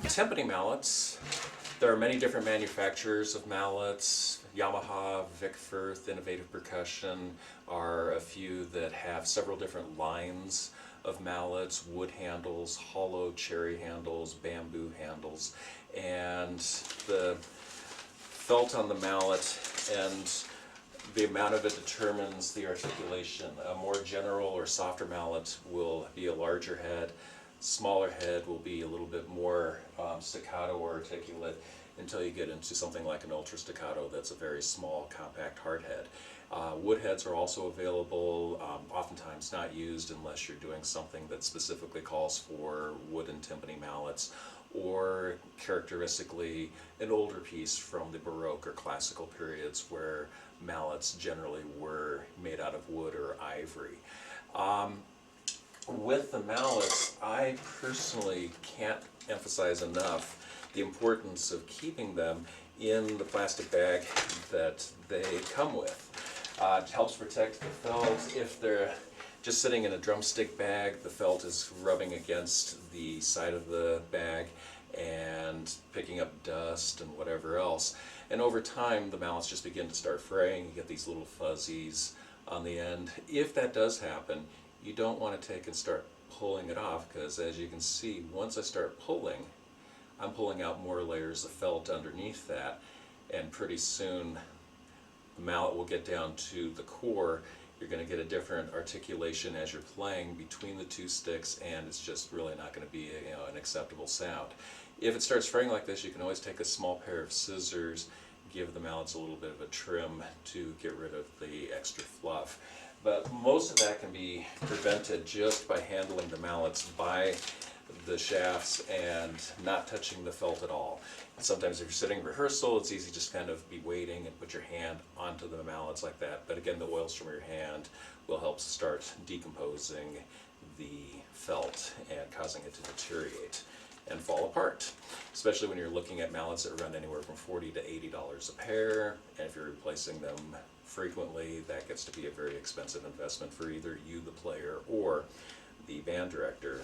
Timpani mallets. There are many different manufacturers of mallets. Yamaha, Vick, Innovative Percussion are a few that have several different lines of mallets, wood handles, hollow cherry handles, bamboo handles, and the felt on the mallet and the amount of it determines the articulation. A more general or softer mallet will be a larger head. Smaller head will be a little bit more staccato or articulate until you get into something like an ultra staccato that's a very small, compact hard head. Wood heads are also available, oftentimes not used unless you're doing something that specifically calls for wooden timpani mallets, or characteristically an older piece from the Baroque or classical periods where mallets generally were made out of wood or ivory. With the mallets, I personally can't emphasize enough the importance of keeping them in the plastic bag that they come with. It helps protect the felt. If they're just sitting in a drumstick bag, the felt is rubbing against the side of the bag and picking up dust and whatever else. And over time, the mallets just begin to start fraying. You get these little fuzzies on the end. If that does happen, you don't want to take and start pulling it off, because as you can see, once I start pulling, I'm pulling out more layers of felt underneath that, and pretty soon the mallet will get down to the core. You're going to get a different articulation as you're playing between the two sticks, and it's just really not going to be an acceptable sound. If it starts fraying like this, you can always take a small pair of scissors, give the mallets a little bit of a trim to get rid of the extra fluff. But most of that can be prevented just by handling the mallets by the shafts and not touching the felt at all. And sometimes if you're sitting in rehearsal, it's easy just kind of be waiting and put your hand onto the mallets like that. But again, the oils from your hand will help start decomposing the felt and causing it to deteriorate and fall apart, especially when you're looking at mallets that run anywhere from $40 to $80 a pair, and if you're replacing them frequently, that gets to be a very expensive investment for either you, the player, or the band director.